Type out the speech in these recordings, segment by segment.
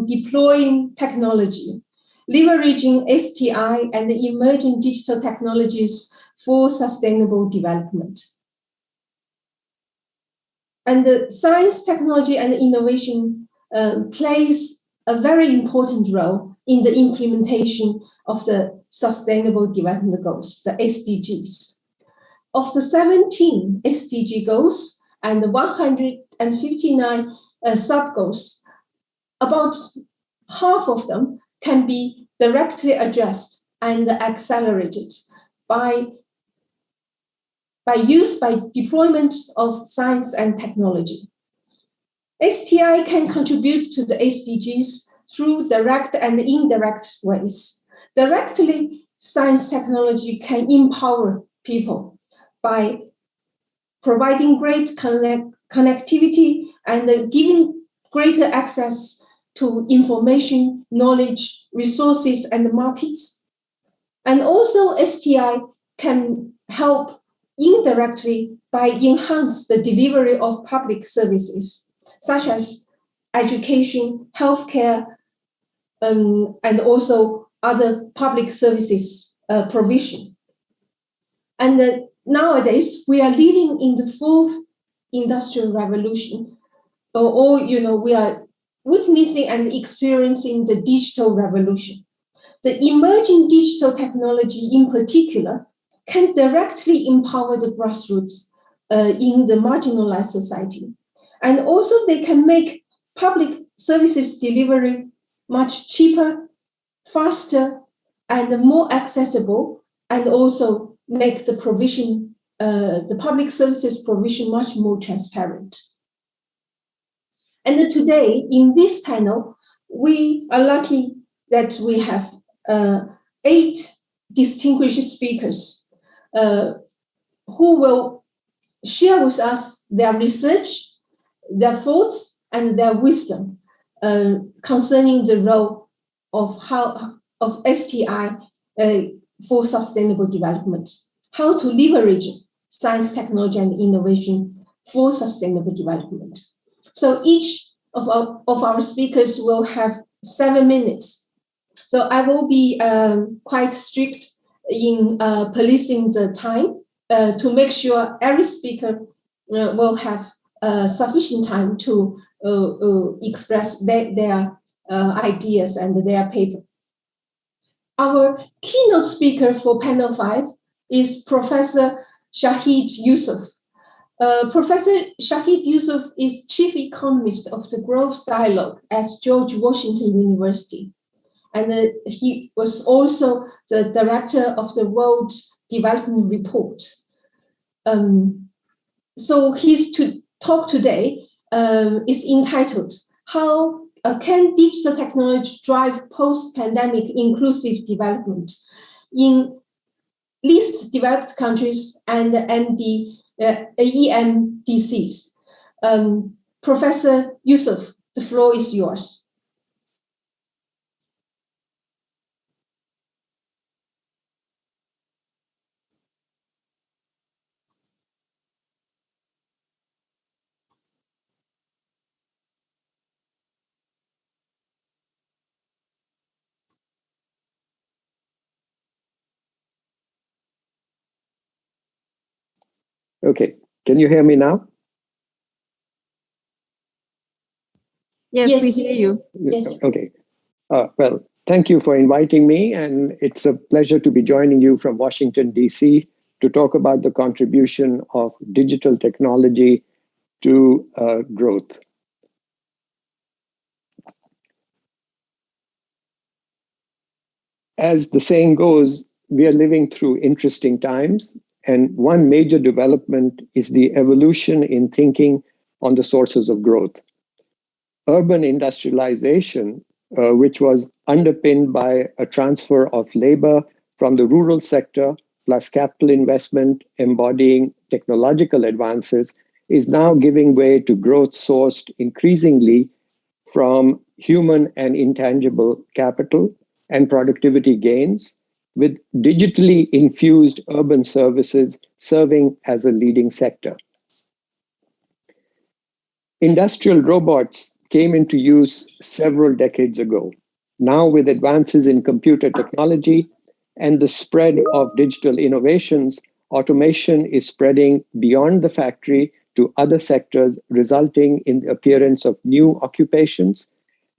Deploying technology, leveraging STI and the emerging digital technologies for sustainable development. And the science, technology, and innovation plays a very important role in the implementation of the Sustainable Development Goals, the SDGs. Of the 17 SDG goals and the 159 sub-goals, about half of them can be directly addressed and accelerated by deployment of science and technology. STI can contribute to the SDGs through direct and indirect ways. Directly, science technology can empower people by providing great connectivity and giving greater access to information, knowledge, resources, and markets. And also STI can help indirectly by enhance the delivery of public services, such as education, healthcare, and also other public services provision. And nowadays, we are living in the fourth industrial revolution, we are witnessing and experiencing the digital revolution. The emerging digital technology in particular can directly empower the grassroots in the marginalized society. And also they can make public services delivery much cheaper, faster, and more accessible, and also make the provision, the public services provision much more transparent. And today, in this panel, we are lucky that we have 8 distinguished speakers who will share with us their research, their thoughts, and their wisdom concerning the role of STI for sustainable development, how to leverage science, technology, and innovation for sustainable development. So each of our speakers will have 7 minutes. So I will be quite strict in policing the time to make sure every speaker will have sufficient time to express their ideas and their paper. Our keynote speaker for panel 5 is Professor Shahid Yusuf. Professor Shahid Yusuf is Chief Economist of the Growth Dialogue at George Washington University. And he was also the director of the World Development Report. So his talk today is entitled, How Can Digital Technology Drive Post-Pandemic Inclusive Development in Least Developed Countries and EMDCs? Professor Yusuf, the floor is yours. Okay, can you hear me now? Yes, we hear you. Yes. Okay. Well, thank you for inviting me, and it's a pleasure to be joining you from Washington, D.C. to talk about the contribution of digital technology to growth. As the saying goes, we are living through interesting times, and one major development is the evolution in thinking on the sources of growth. Urban industrialization which was underpinned by a transfer of labor from the rural sector plus capital investment embodying technological advances, is now giving way to growth sourced increasingly from human and intangible capital and productivity gains, with digitally infused urban services serving as a leading sector. Industrial robots came into use several decades ago. Now, with advances in computer technology and the spread of digital innovations, automation is spreading beyond the factory to other sectors, resulting in the appearance of new occupations.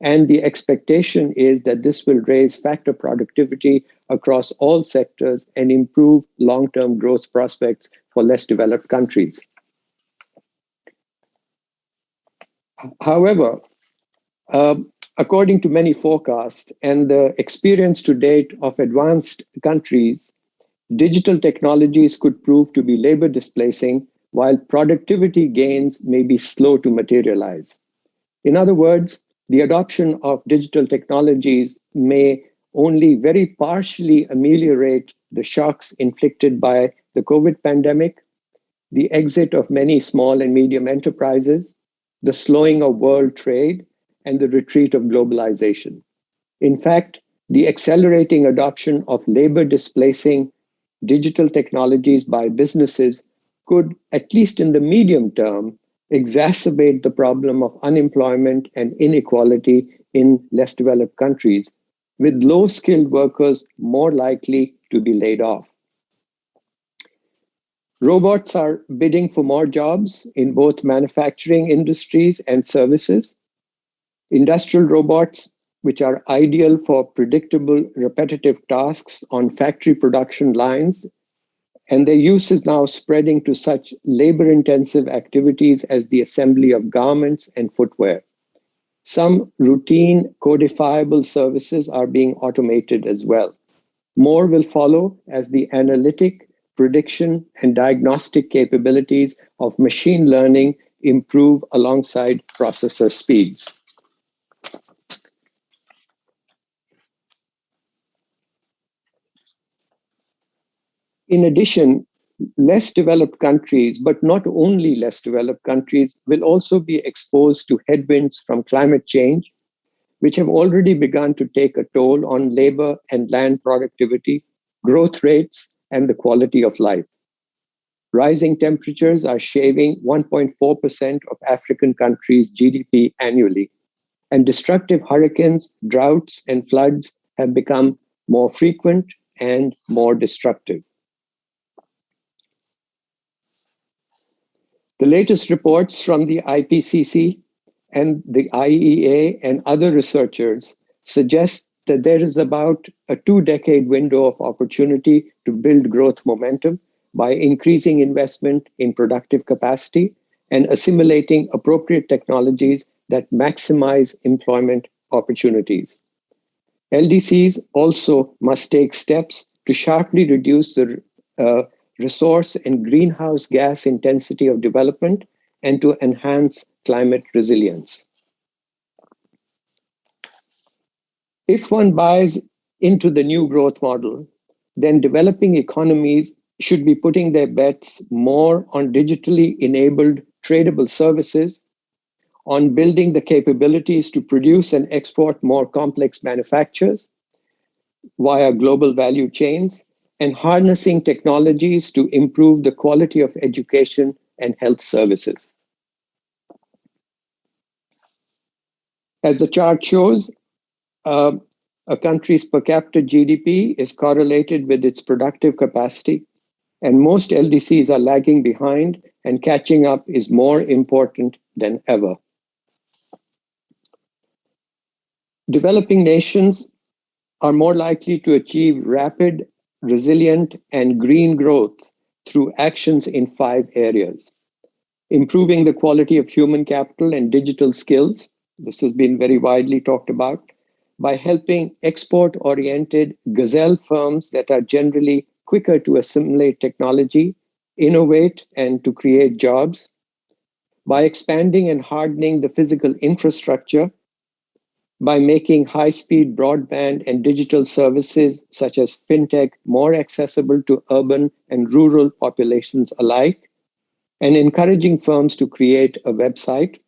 And the expectation is that this will raise factor productivity across all sectors and improve long-term growth prospects for less developed countries. However, according to many forecasts and the experience to date of advanced countries, digital technologies could prove to be labor displacing, while productivity gains may be slow to materialize. In other words, the adoption of digital technologies may only very partially ameliorate the shocks inflicted by the COVID pandemic, the exit of many small and medium enterprises, the slowing of world trade, and the retreat of globalization. In fact, the accelerating adoption of labor displacing digital technologies by businesses could, at least in the medium term, exacerbate the problem of unemployment and inequality in less developed countries, with low-skilled workers more likely to be laid off. Robots are bidding for more jobs in both manufacturing industries and services. Industrial robots, which are ideal for predictable, repetitive tasks on factory production lines, and their use is now spreading to such labor-intensive activities as the assembly of garments and footwear. Some routine codifiable services are being automated as well. More will follow as the analytic, prediction, and diagnostic capabilities of machine learning improve alongside processor speeds. In addition, less developed countries, but not only less developed countries, will also be exposed to headwinds from climate change, which have already begun to take a toll on labor and land productivity, growth rates, and the quality of life. Rising temperatures are shaving 1.4% of African countries' GDP annually, and destructive hurricanes, droughts, and floods have become more frequent and more destructive. The latest reports from the IPCC and the IEA and other researchers suggest that there is about a 2-decade window of opportunity to build growth momentum by increasing investment in productive capacity and assimilating appropriate technologies that maximize employment opportunities. LDCs also must take steps to sharply reduce the resource and greenhouse gas intensity of development and to enhance climate resilience. If one buys into the new growth model, then developing economies should be putting their bets more on digitally enabled tradable services, on building the capabilities to produce and export more complex manufactures via global value chains, and harnessing technologies to improve the quality of education and health services. As the chart shows, a country's per capita GDP is correlated with its productive capacity, and most LDCs are lagging behind, and catching up is more important than ever. Developing nations are more likely to achieve rapid, resilient, and green growth through actions in 5 areas. Improving the quality of human capital and digital skills. This has been very widely talked about, by helping export-oriented gazelle firms that are generally quicker to assimilate technology, innovate, and to create jobs, by expanding and hardening the physical infrastructure, by making high-speed broadband and digital services such as fintech more accessible to urban and rural populations alike, and encouraging firms to create a website,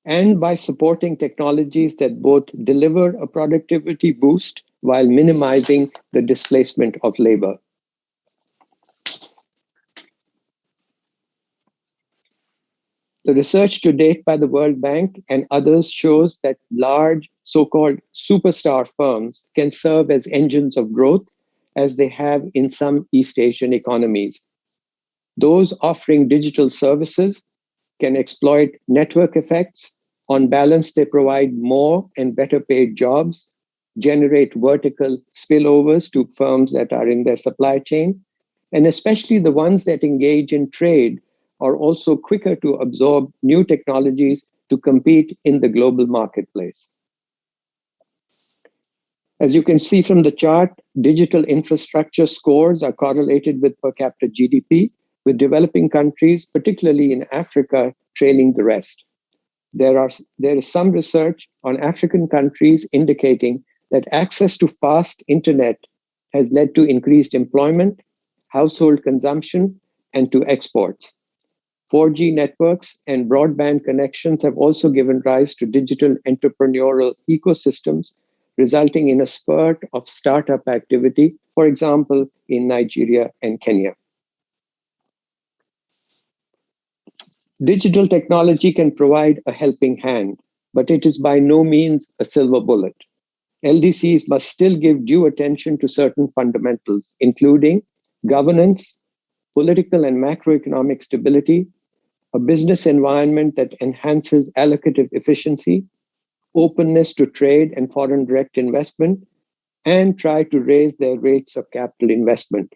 and by supporting technologies that both deliver a productivity boost while minimizing the displacement of labor. The research to date by the World Bank and others shows that large so-called superstar firms can serve as engines of growth, as they have in some East Asian economies. Those offering digital services can exploit network effects. On balance, they provide more and better paid jobs, generate vertical spillovers to firms that are in their supply chain, and especially the ones that engage in trade are also quicker to absorb new technologies to compete in the global marketplace. As you can see from the chart, digital infrastructure scores are correlated with per capita GDP, with developing countries, particularly in Africa, trailing the rest. There is some research on African countries indicating that access to fast internet has led to increased employment, household consumption, and to exports. 4G networks and broadband connections have also given rise to digital entrepreneurial ecosystems, resulting in a spurt of startup activity, for example, in Nigeria and Kenya. Digital technology can provide a helping hand, but it is by no means a silver bullet. LDCs must still give due attention to certain fundamentals, including governance, political and macroeconomic stability, a business environment that enhances allocative efficiency, openness to trade and foreign direct investment, and try to raise their rates of capital investment.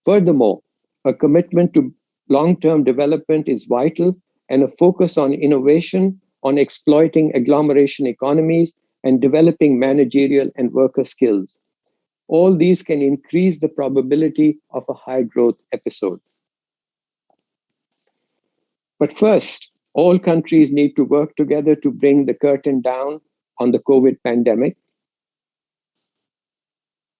Furthermore, a commitment to long-term development is vital, and a focus on innovation, on exploiting agglomeration economies, and developing managerial and worker skills. All these can increase the probability of a high growth episode. But first, all countries need to work together to bring the curtain down on the COVID pandemic.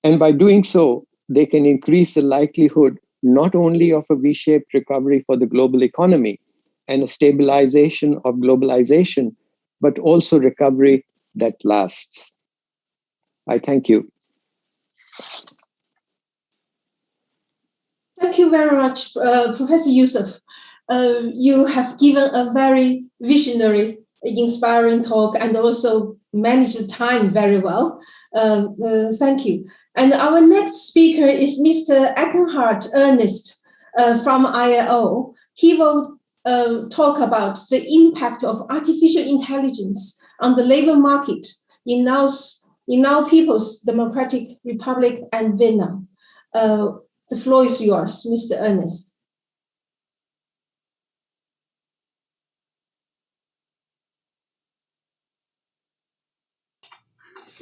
And by doing so, they can increase the likelihood not only of a V-shaped recovery for the global economy and a stabilization of globalization, but also recovery that lasts. I thank you. Thank you very much, Professor Yusuf. You have given a very visionary, inspiring talk and also managed the time very well. Thank you. And our next speaker is Mr. Eckenhard Ernest from ILO. He will talk about the impact of artificial intelligence on the labor market in now People's Democratic Republic and Vietnam. The floor is yours, Mr. Ernest.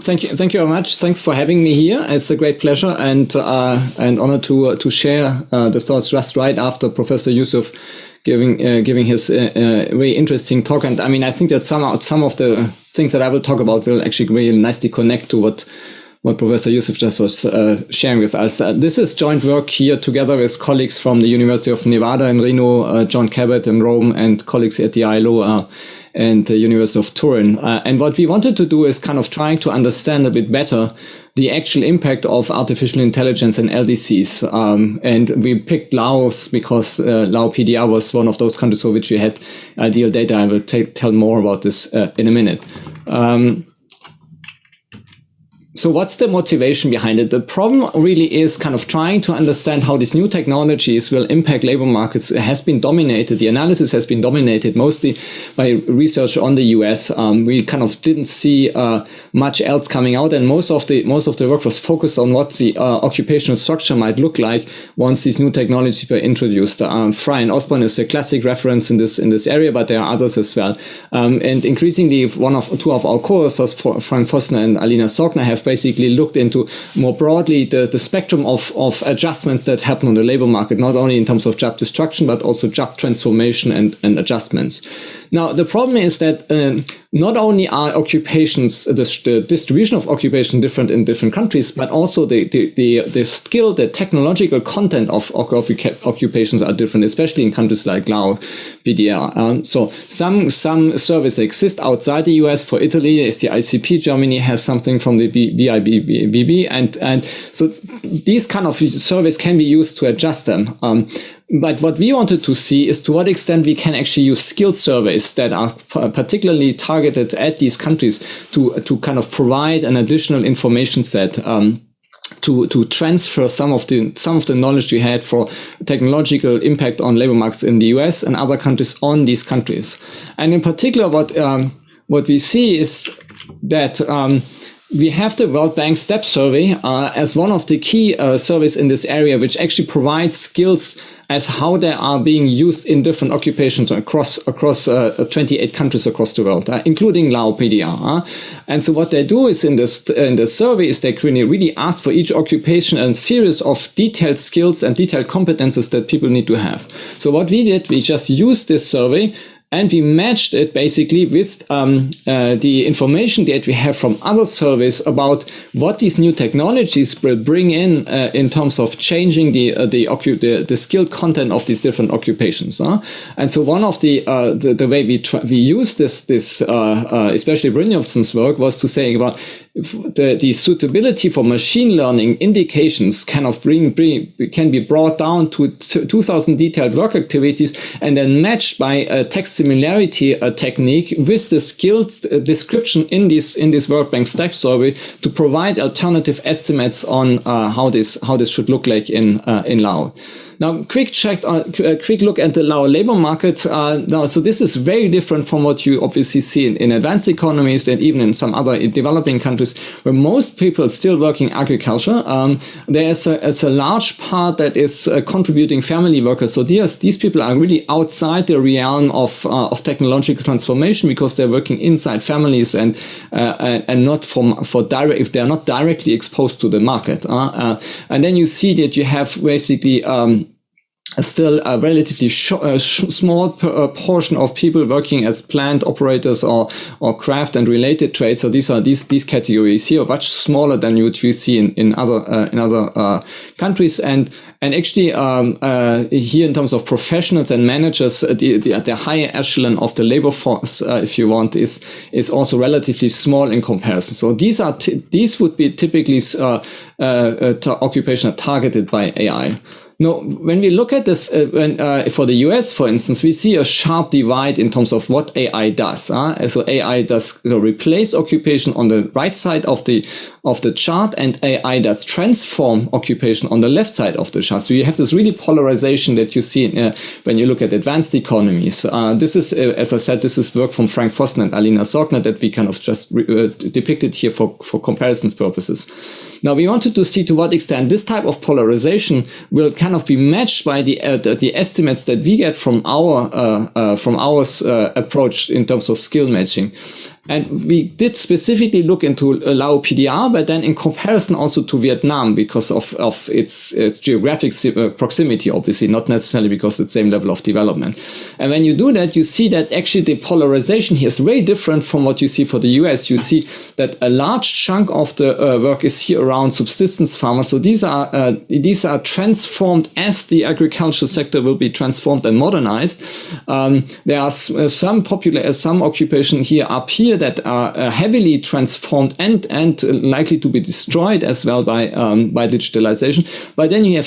Thank you very much. Thanks for having me here. It's a great pleasure and honor to share the thoughts just right after Professor Yusuf giving his very interesting talk. And I mean, I think that some of the things that I will talk about will actually really nicely connect to what Professor Yusuf just was sharing with us. This is joint work here together with colleagues from the University of Nevada in Reno, John Cabot in Rome, and colleagues at the ILO and the University of Turin. And what we wanted to do is kind of trying to understand a bit better the actual impact of artificial intelligence and LDCs. And we picked Laos because Lao PDR was one of those countries for which we had ideal data. I will tell more about this in a minute. So what's the motivation behind it? The problem really is kind of trying to understand how these new technologies will impact labor markets. It has been dominated. The analysis has been dominated mostly by research on the US. We kind of didn't see much else coming out, and most of the work was focused on what the occupational structure might look like once these new technologies were introduced. Fry and Osborne is a classic reference in this area, but there are others as well. And increasingly, two of our co-authors, Frank Fossner and Alina Sorgner, have basically looked into more broadly the spectrum of adjustments that happen on the labor market, not only in terms of job destruction, but also job transformation and adjustments. Now, the problem is that not only are occupations, the distribution of occupation different in different countries, but also the skill, the technological content of occupations are different, especially in countries like Laos, PDR. So some surveys exist outside the US. For Italy, STI-CP, Germany has something from the BIBB, and so these kind of surveys can be used to adjust them. But what we wanted to see is to what extent we can actually use skilled surveys that are particularly targeted at these countries to kind of provide an additional information set to transfer some of the knowledge we had for technological impact on labor markets in the US and other countries on these countries. And in particular, what we see is that we have the World Bank STEP survey as one of the key surveys in this area, which actually provides skills as how they are being used in different occupations across 28 countries across the world, including Laos, PDR. And so what they do is in the survey is they really ask for each occupation a series of detailed skills and detailed competences that people need to have. So what we did, we just used this survey and we matched it basically with the information that we have from other surveys about what these new technologies will bring in terms of changing the skilled content of these different occupations. And so one of the way we use this especially Brynjolfsson's work was to say about the suitability for machine learning indications can be brought down to 2,000 detailed work activities and then matched by a text similarity technique with the skills description in this World Bank STEP survey to provide alternative estimates on how this should look like in Laos. Now, quick look at the Lao labor market. So this is very different from what you obviously see in advanced economies and even in some other developing countries where most people still work in agriculture. There's a large part that is contributing family workers. So these people are really outside the realm of technological transformation because they're working inside families and not if they're not directly exposed to the market. And then you see that you have basically still a relatively small portion of people working as plant operators or craft and related trades. So these categories here are much smaller than you see in other countries. And actually here in terms of professionals and managers, the higher echelon of the labor force, if you want, is also relatively small in comparison. So these would be typically occupations targeted by AI. No, when we look at this, for the US, for instance, we see a sharp divide in terms of what AI does. So AI does replace occupation on the right side of the chart, and AI does transform occupation on the left side of the chart. So you have this really polarization that you see when you look at advanced economies. This is, as I said, this is work from Frank Fossen and Alina Sorgner that we kind of just depicted here for comparisons purposes. Now, we wanted to see to what extent this type of polarization will kind of be matched by the estimates that we get from our approach in terms of skill matching. And we did specifically look into Lao PDR, but then in comparison also to Vietnam because of its geographic proximity, obviously, not necessarily because it's the same level of development. And when you do that, you see that actually the polarization here is very different from what you see for the US. You see that a large chunk of the work is here around subsistence farmers. So these are transformed as the agricultural sector will be transformed and modernized. There are some occupation here up here that are heavily transformed and likely to be destroyed as well by digitalization. But then you have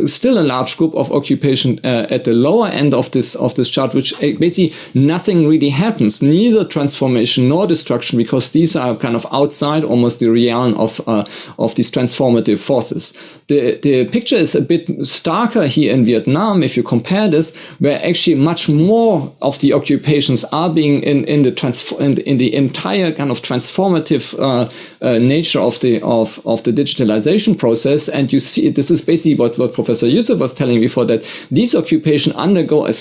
still a large group of occupation at the lower end of this chart, which basically nothing really happens, neither transformation nor destruction, because these are kind of outside almost the realm of these transformative forces. The picture is a bit starker here in Vietnam if you compare this, where actually much more of the occupations are being in the entire kind of transformative nature of the digitalization process. And you see, this is basically what Professor Yusuf was telling before, that these occupations undergo a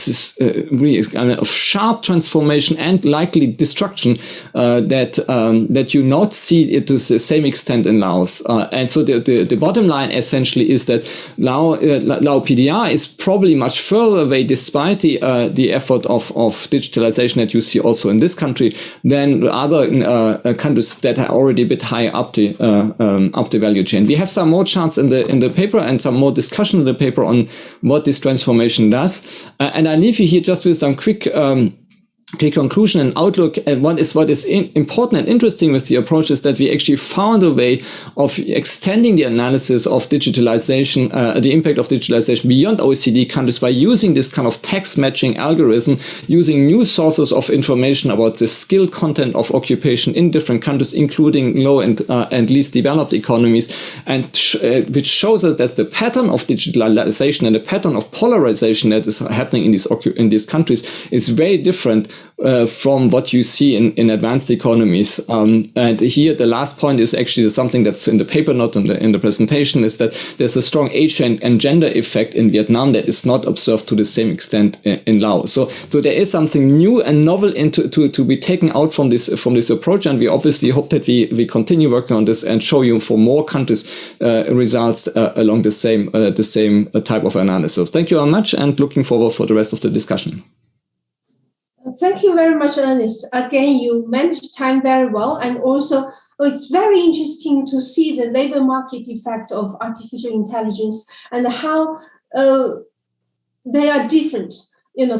really kind of sharp transformation and likely destruction that you not see it to the same extent in Laos. And so the bottom line essentially is that Lao PDR is probably much further away, despite the effort of digitalization that you see also in this country, than other countries that are already a bit higher up the value chain. We have some more charts in the paper and some more discussion in the paper on what this transformation does. And I leave you here just with some quick conclusion and outlook. And what is important and interesting with the approach is that we actually found a way of extending the analysis of digitalization, the impact of digitalization beyond OECD countries by using this kind of text matching algorithm, using new sources of information about the skill content of occupation in different countries, including low and least developed economies, and which shows us that the pattern of digitalization and the pattern of polarization that is happening in these countries is very different from what you see in advanced economies. And here the last point is actually something that's in the paper, not in the presentation, is that there's a strong age and gender effect in Vietnam that is not observed to the same extent in Laos. So there is something new and novel to be taken out from this approach, and we obviously hope that we continue working on this and show you for more countries results along the same type of analysis. Thank you very much, and looking forward for the rest of the discussion. Thank you very much, Ernest. Again, you managed time very well, and also it's very interesting to see the labor market effect of artificial intelligence and how they are different,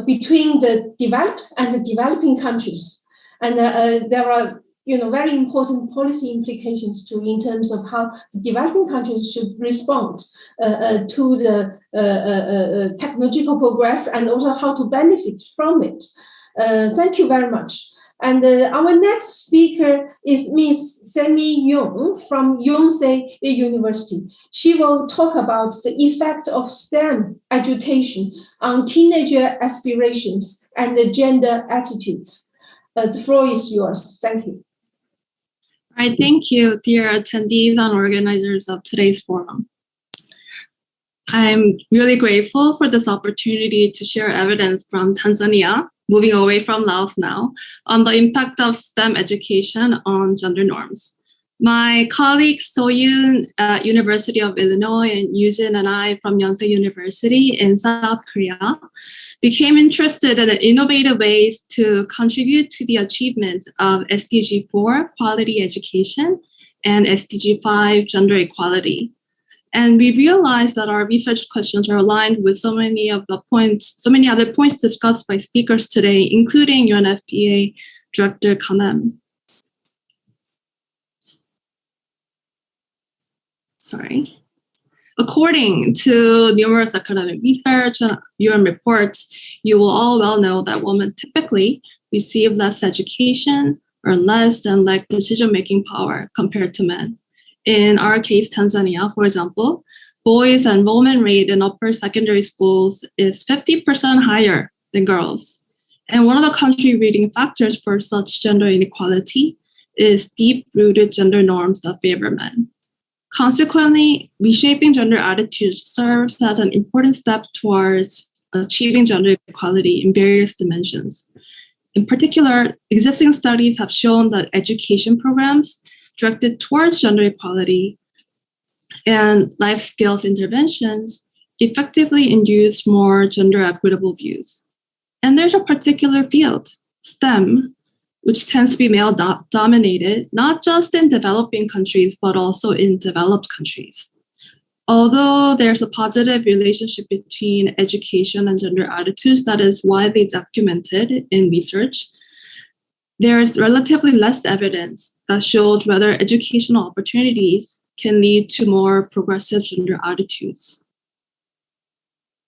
between the developed and the developing countries, and there are very important policy implications too in terms of how the developing countries should respond to the technological progress, and also how to benefit from it. Thank you very much. And our next speaker is Ms. Semi Yong from Yonsei University. She will talk about the effect of STEM education on teenager aspirations and the gender attitudes. The floor is yours. Thank you. All right, thank you, dear attendees and organizers of today's forum. I'm really grateful for this opportunity to share evidence from Tanzania, moving away from Laos now, on the impact of STEM education on gender norms. My colleagues Soyun at University of Illinois and Yuzin and I from Yonsei University in South Korea became interested in innovative ways to contribute to the achievement of SDG 4, quality education, and SDG 5, gender equality. And we realized that our research questions are aligned with so many other points discussed by speakers today, including UNFPA Director Kanem. According to numerous academic research and UN reports, you will all well know that women typically receive less education, earn less, and lack decision-making power compared to men. In our case, Tanzania, for example, boys' enrollment rate in upper secondary schools is 50% higher than girls. And one of the contributing factors for such gender inequality is deep-rooted gender norms that favor men. Consequently, reshaping gender attitudes serves as an important step towards achieving gender equality in various dimensions. In particular, existing studies have shown that education programs directed towards gender equality and life skills interventions effectively induce more gender equitable views. And there's a particular field, STEM, which tends to be male dominated, not just in developing countries, but also in developed countries. Although there's a positive relationship between education and gender attitudes that is widely documented in research, there is relatively less evidence that shows whether educational opportunities can lead to more progressive gender attitudes.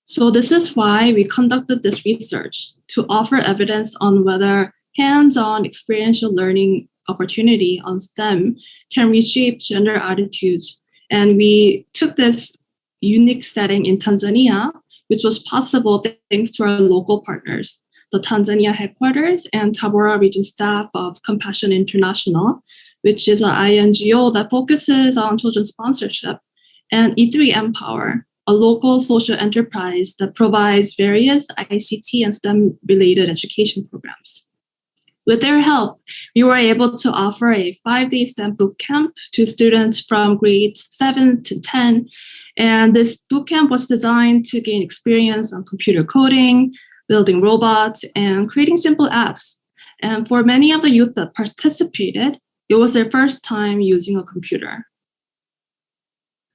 So this is why we conducted this research, to offer evidence on whether hands-on experiential learning opportunity on STEM can reshape gender attitudes. And we took this unique setting in Tanzania, which was possible thanks to our local partners, the Tanzania headquarters and Tabora region staff of Compassion International, which is an INGO that focuses on children's sponsorship, and E3 Empower, a local social enterprise that provides various ICT and STEM-related education programs. With their help, we were able to offer a 5-day STEM bootcamp to students from grades 7 to 10. And this bootcamp was designed to gain experience on computer coding, building robots, and creating simple apps. And for many of the youth that participated, it was their first time using a computer.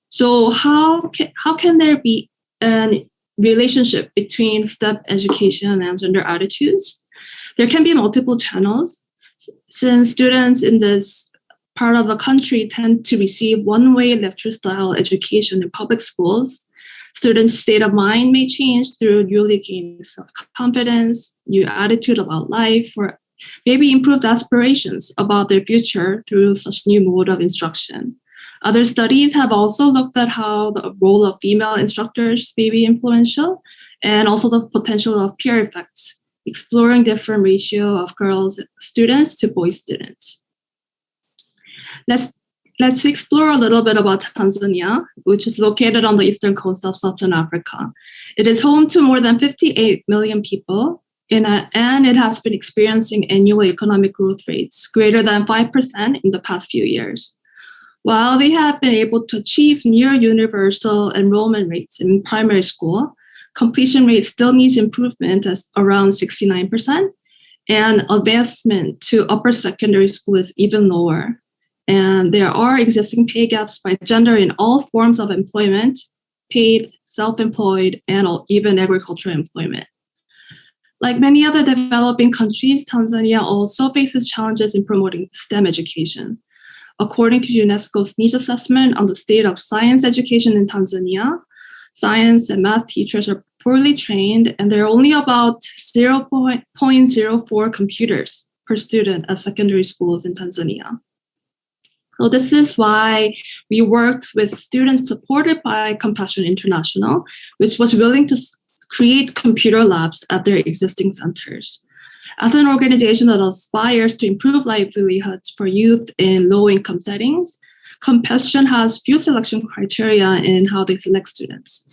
So how can there be a relationship between STEP education and gender attitudes? There can be multiple channels, since students in this part of the country tend to receive one-way lecture-style education in public schools. Students' state of mind may change through newly gained self-confidence, new attitude about life, or maybe improved aspirations about their future through such new mode of instruction. Other studies have also looked at how the role of female instructors may be influential, and also the potential of peer effects, exploring different ratio of girls students to boy students. Let's explore a little bit about Tanzania, which is located on the eastern coast of Southern Africa. It is home to more than 58 million people, and it has been experiencing annual economic growth rates greater than 5% in the past few years. While they have been able to achieve near universal enrollment rates in primary school, completion rate still needs improvement as around 69%, and advancement to upper secondary school is even lower. And there are existing pay gaps by gender in all forms of employment, paid, self-employed, and even agricultural employment. Like many other developing countries, Tanzania also faces challenges in promoting STEM education. According to UNESCO's needs assessment on the state of science education in Tanzania, science and math teachers are poorly trained, and there are only about 0.04 computers per student at secondary schools in Tanzania. So this is why we worked with students supported by Compassion International, which was willing to create computer labs at their existing centers. As an organization that aspires to improve livelihoods for youth in low-income settings, Compassion has few selection criteria in how they select students.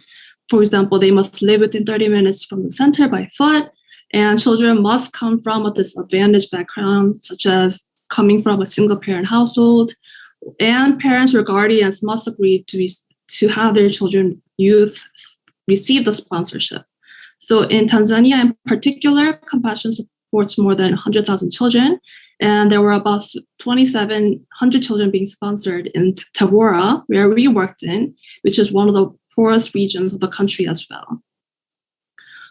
For example, they must live within 30 minutes from the center by foot, and children must come from a disadvantaged background, such as coming from a single-parent household, and parents or guardians must agree to have their youth receive the sponsorship. So in Tanzania in particular, Compassion supports more than 100,000 children, and there were about 2,700 children being sponsored in Tabora, where we worked in, which is one of the poorest regions of the country as well.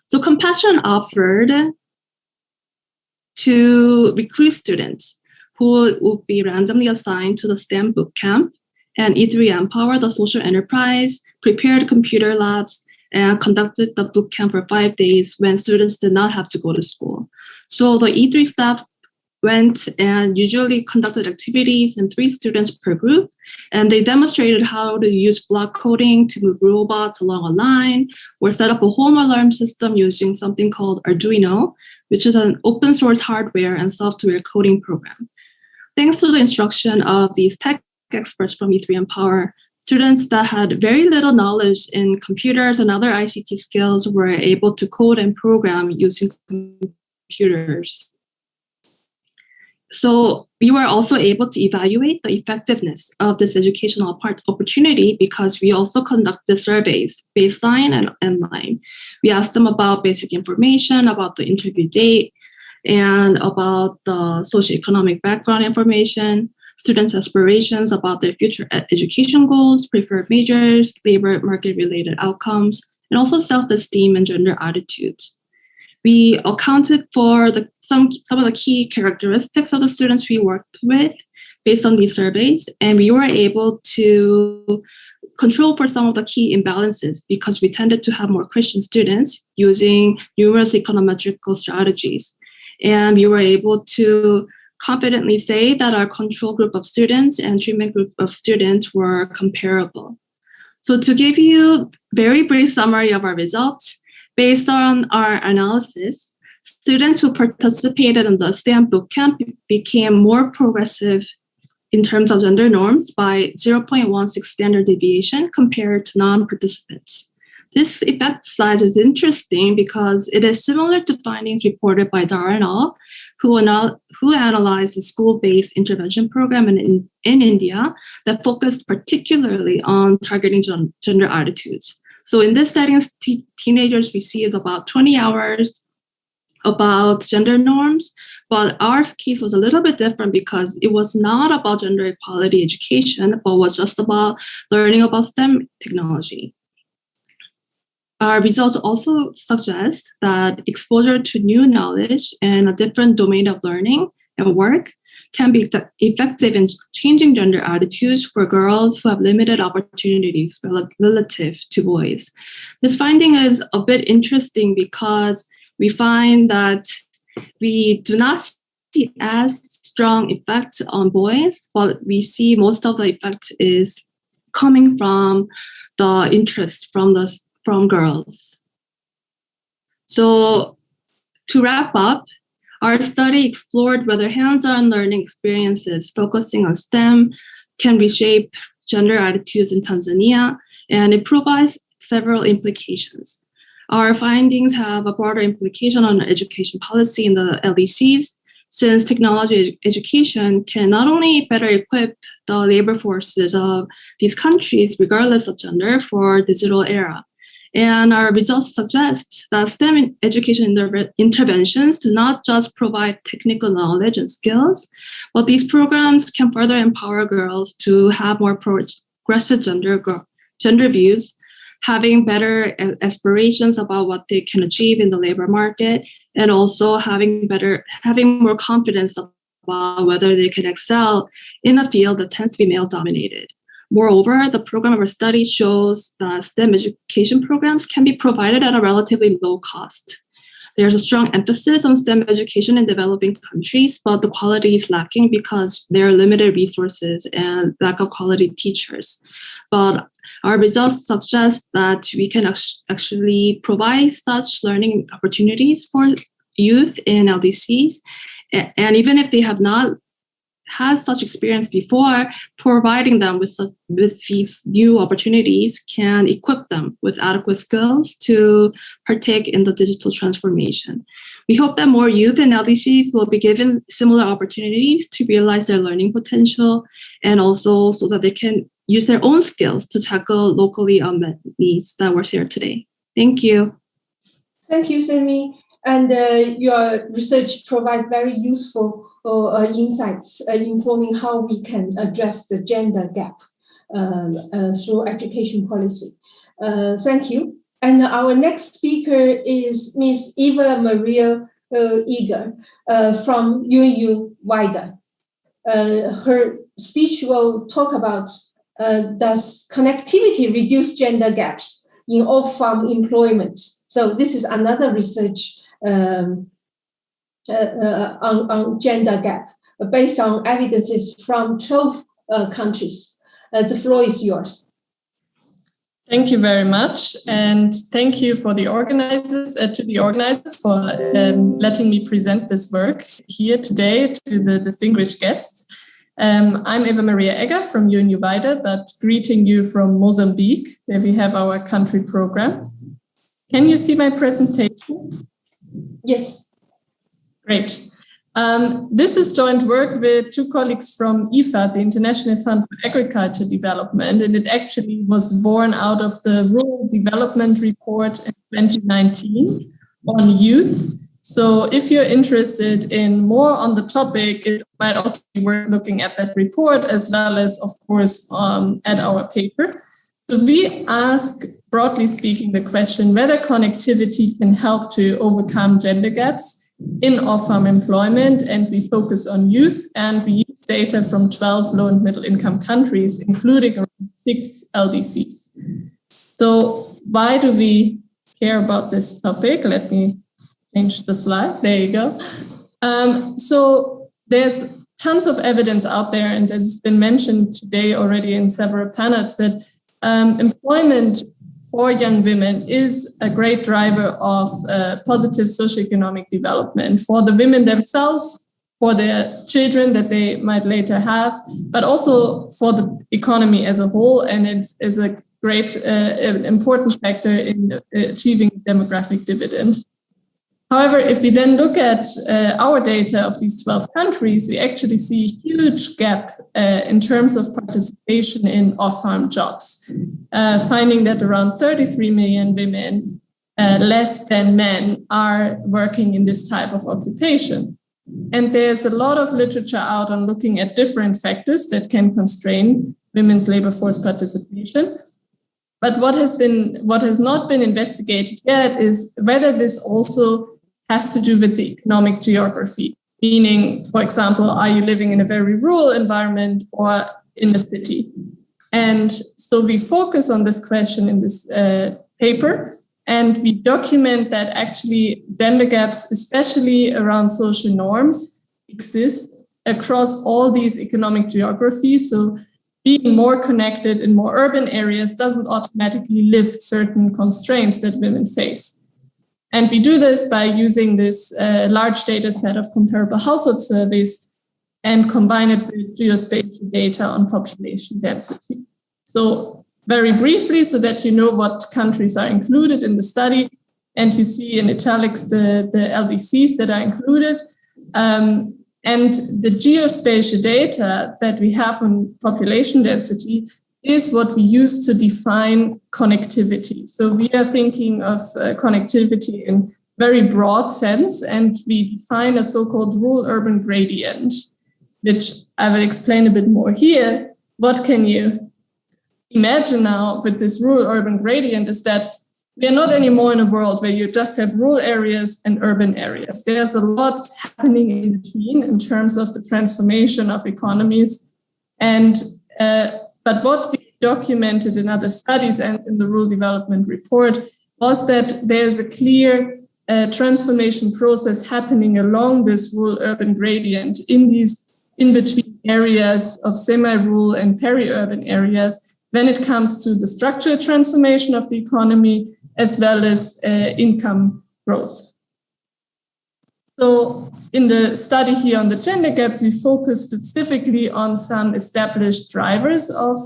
So Compassion offered to recruit students who would be randomly assigned to the STEM bootcamp, and E3 Empower, the social enterprise, prepared computer labs and conducted the bootcamp for 5 days when students did not have to go to school. So the E3 staff went and usually conducted activities in 3 students per group, and they demonstrated how to use block coding to move robots along a line, or set up a home alarm system using something called Arduino, which is an open source hardware and software coding program. Thanks to the instruction of these tech experts from E3 Empower, students that had very little knowledge in computers and other ICT skills were able to code and program using computers. So we were also able to evaluate the effectiveness of this educational opportunity because we also conducted surveys, baseline and endline. We asked them about basic information, about the interview date, and about the socioeconomic background information, students' aspirations about their future education goals, preferred majors, labor market-related outcomes, and also self-esteem and gender attitudes. We accounted for some of the key characteristics of the students we worked with based on these surveys, and we were able to control for some of the key imbalances because we tended to have more Christian students using numerous econometrical strategies. And we were able to confidently say that our control group of students and treatment group of students were comparable. So to give you a very brief summary of our results, based on our analysis, students who participated in the STEM bootcamp became more progressive in terms of gender norms by 0.16 standard deviation compared to non-participants. This effect size is interesting because it is similar to findings reported by Dar et al., who analyzed the school-based intervention program in India that focused particularly on targeting gender attitudes. So in this setting, teenagers received about 20 hours about gender norms, but our case was a little bit different because it was not about gender equality education, but was just about learning about STEM technology. Our results also suggest that exposure to new knowledge and a different domain of learning and work can be effective in changing gender attitudes for girls who have limited opportunities relative to boys. This finding is a bit interesting because we find that we do not see as strong effects on boys, but we see most of the effect is coming from the interest from girls. So to wrap up, our study explored whether hands-on learning experiences focusing on STEM can reshape gender attitudes in Tanzania, and it provides several implications. Our findings have a broader implication on education policy in the LDCs, since technology education can not only better equip the labor forces of these countries, regardless of gender, for digital era. And our results suggest that STEM education interventions do not just provide technical knowledge and skills, but these programs can further empower girls to have more progressive gender views, having better aspirations about what they can achieve in the labor market, and also having more confidence about whether they can excel in a field that tends to be male-dominated. Moreover, the program of our study shows that STEM education programs can be provided at a relatively low cost. There's a strong emphasis on STEM education in developing countries, but the quality is lacking because there are limited resources and lack of quality teachers. But our results suggest that we can actually provide such learning opportunities for youth in LDCs. And even if they have not had such experience before, providing them with these new opportunities can equip them with adequate skills to partake in the digital transformation. We hope that more youth in LDCs will be given similar opportunities to realize their learning potential, and also so that they can use their own skills to tackle locally unmet needs that were shared today. Thank you. Thank you, Semi. And your research provides very useful insights informing how we can address the gender gap through education policy. Thank you. And our next speaker is Ms. Eva Maria Eger from Rwanda. Her speech will talk about does connectivity reduce gender gaps in off-farm employment? So this is another research on gender gap based on evidences from 12 countries. The floor is yours. Thank you very much, and thank you for the organizers for letting me present this work here today to the distinguished guests. I'm Eva Maria Egger from Rwanda, but greeting you from Mozambique, where we have our country program. Can you see my presentation? Yes. Great. This is joint work with two colleagues from IFAD, the International Fund for Agriculture Development, and it actually was born out of the Rural Development Report in 2019 on youth. So if you're interested in more on the topic, it might also be worth looking at that report as well as, of course, at our paper. So we ask, broadly speaking, the question whether connectivity can help to overcome gender gaps in off-farm employment, and we focus on youth, and we use data from 12 low and middle income countries, including around 6 LDCs. So why do we care about this topic? Let me change the slide. There you go. So there's tons of evidence out there, and it's been mentioned today already in several panels, that employment for young women is a great driver of positive socioeconomic development for the women themselves, for their children that they might later have, but also for the economy as a whole. And it is a great important factor in achieving demographic dividend. However, if we then look at our data of these 12 countries, we actually see a huge gap in terms of participation in off-farm jobs, finding that around 33 million women less than men are working in this type of occupation. And there's a lot of literature out on looking at different factors that can constrain women's labor force participation. But what has not been investigated yet is whether this also has to do with the economic geography. Meaning, for example, are you living in a very rural environment or in a city? And so we focus on this question in this paper, and we document that actually gender gaps, especially around social norms, exist across all these economic geographies. So being more connected in more urban areas doesn't automatically lift certain constraints that women face. And we do this by using this large data set of comparable household surveys and combine it with geospatial data on population density. So very briefly, so that you know what countries are included in the study, and you see in italics the LDCs that are included. And the geospatial data that we have on population density is what we use to define connectivity. So we are thinking of connectivity in very broad sense, and we define a so-called rural-urban gradient, which I will explain a bit more here. What can you imagine now with this rural-urban gradient is that we are not anymore in a world where you just have rural areas and urban areas. There's a lot happening in between in terms of the transformation of economies. And but what we documented in other studies and in the Rural Development Report was that there's a clear transformation process happening along this rural-urban gradient in these in-between areas of semi-rural and peri-urban areas when it comes to the structural transformation of the economy as well as income growth. So in the study here on the gender gaps, we focus specifically on some established drivers of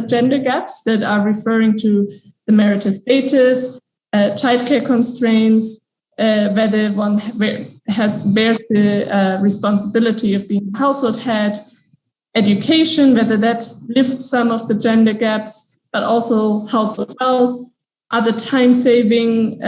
gender gaps that are referring to the marital status, childcare constraints, whether one bears the responsibility of being a household head, education, whether that lifts some of the gender gaps, but also household wealth, other time-saving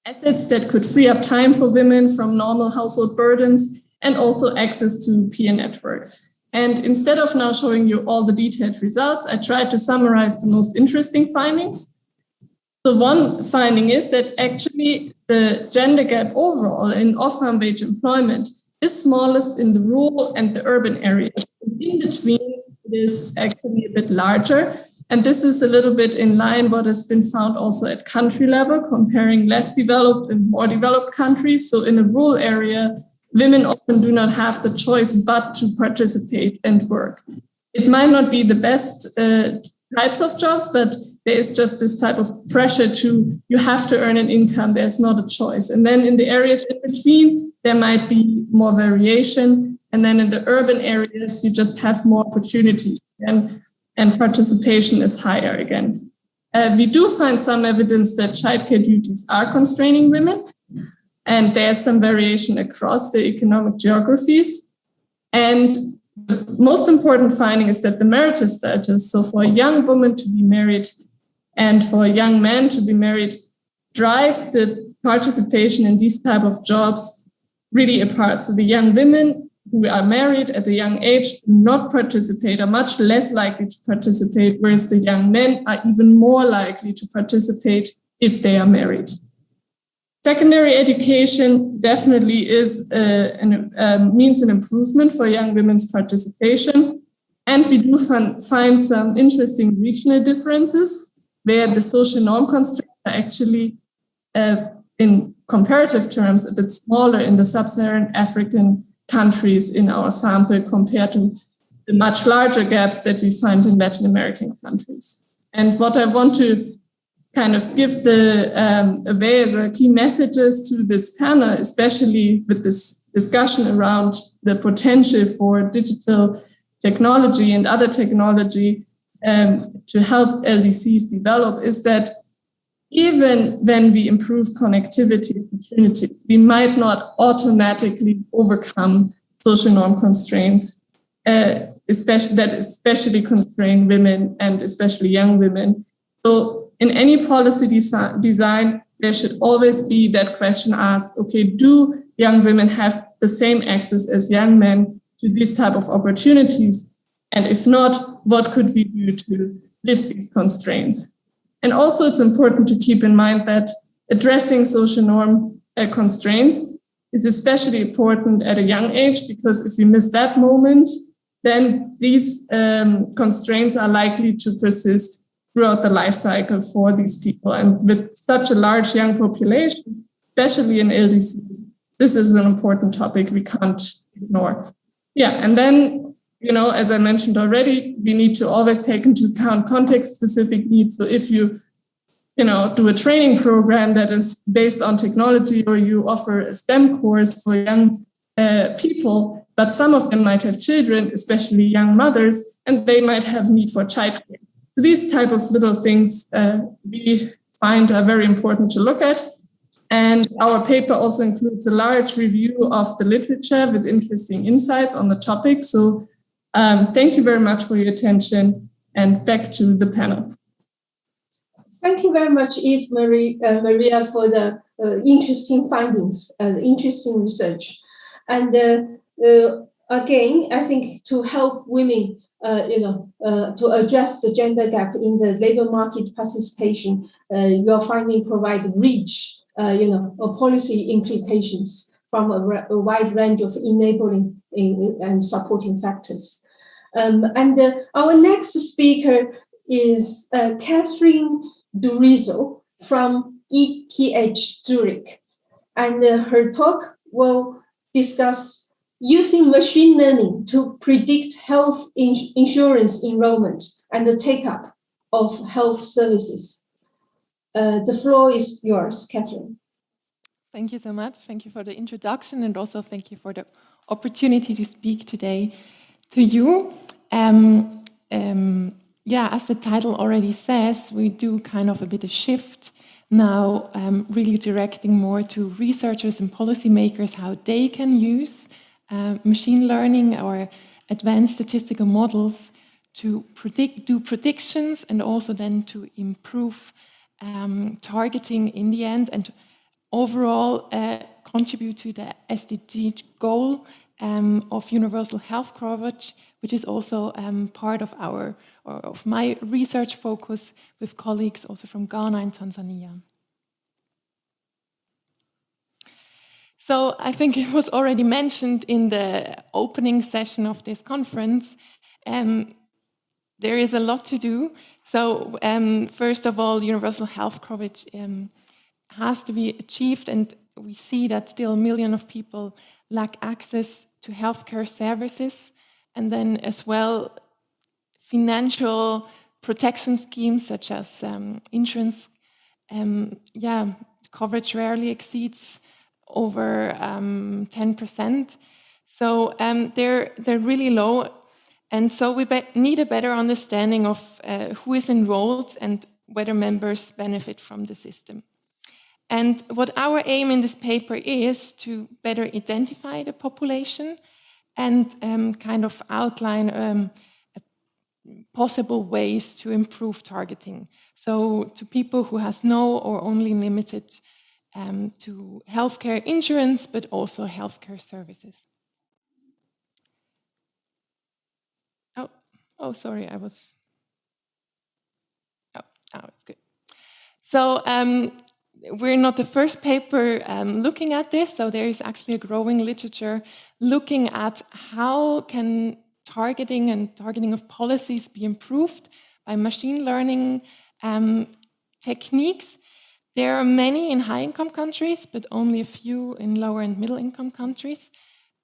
assets that could free up time for women from normal household burdens, and also access to peer networks. And instead of now showing you all the detailed results, I tried to summarize the most interesting findings. So one finding is that actually the gender gap overall in off-farm wage employment is smallest in the rural and the urban areas. In between, it is actually a bit larger. And this is a little bit in line what has been found also at country level, comparing less developed and more developed countries. So in a rural area, women often do not have the choice but to participate and work. It might not be the best types of jobs, but there is just this type of pressure to, you have to earn an income, there's not a choice. And then in the areas in between, there might be more variation. And then in the urban areas, you just have more opportunities. And participation is higher again. We do find some evidence that childcare duties are constraining women, and there's some variation across the economic geographies. And the most important finding is that the marital status, so for a young woman to be married and for a young man to be married, drives the participation in these type of jobs really apart. So the young women who are married at a young age do not participate, are much less likely to participate, whereas the young men are even more likely to participate if they are married. Secondary education definitely is means an improvement for young women's participation. And we do find some interesting regional differences where the social norm constraints are actually, in comparative terms, a bit smaller in the sub-Saharan African countries in our sample compared to the much larger gaps that we find in Latin American countries. And what I want to kind of give away as a key messages to this panel, especially with this discussion around the potential for digital technology and other technology to help LDCs develop, is that even when we improve connectivity opportunities, we might not automatically overcome social norm constraints, especially constrain women and especially young women. So in any policy design, there should always be that question asked, okay, do young women have the same access as young men to these type of opportunities? And if not, what could we do to lift these constraints? And also it's important to keep in mind that addressing social norm constraints is especially important at a young age, because if we miss that moment, then these constraints are likely to persist throughout the life cycle for these people. And with such a large young population, especially in LDCs, this is an important topic we can't ignore. Yeah, and then, as I mentioned already, we need to always take into account context-specific needs. So if you do a training program that is based on technology, or you offer a STEM course for young people, but some of them might have children, especially young mothers, and they might have need for childcare. So these type of little things we find are very important to look at. And our paper also includes a large review of the literature with interesting insights on the topic. So thank you very much for your attention, and back to the panel. Thank you very much, Eve Maria, for the interesting findings, interesting research. And again, I think to help women, to address the gender gap in the labor market participation, your finding provide rich, policy implications from a wide range of enabling and supporting factors. Our next speaker is Catherine Durizo from ETH Zurich, and her talk will discuss using machine learning to predict health insurance enrollment and the take-up of health services. The floor is yours, Catherine. Thank you so much. Thank you for the introduction, and also thank you for the opportunity to speak today to you. As the title already says, we do kind of a bit of shift now, really directing more to researchers and policymakers how they can use machine learning or advanced statistical models to do predictions, and also then to improve targeting in the end, and overall contribute to the SDG goal of universal health coverage, which is also part of my research focus with colleagues also from Ghana and Tanzania. So I think it was already mentioned in the opening session of this conference, there is a lot to do. So first of all, universal health coverage has to be achieved, and we see that still a million of people lack access to healthcare services, and then as well financial protection schemes such as insurance. Coverage rarely exceeds over 10%. So they're really low, and so we need a better understanding of who is enrolled and whether members benefit from the system. And what our aim in this paper is to better identify the population and kind of outline possible ways to improve targeting. So to people who has no or only limited to healthcare insurance, but also healthcare services. Sorry, it's good. So we're not the first paper looking at this, so there is actually a growing literature looking at how can targeting of policies be improved by machine learning techniques. There are many in high-income countries, but only a few in lower and middle-income countries.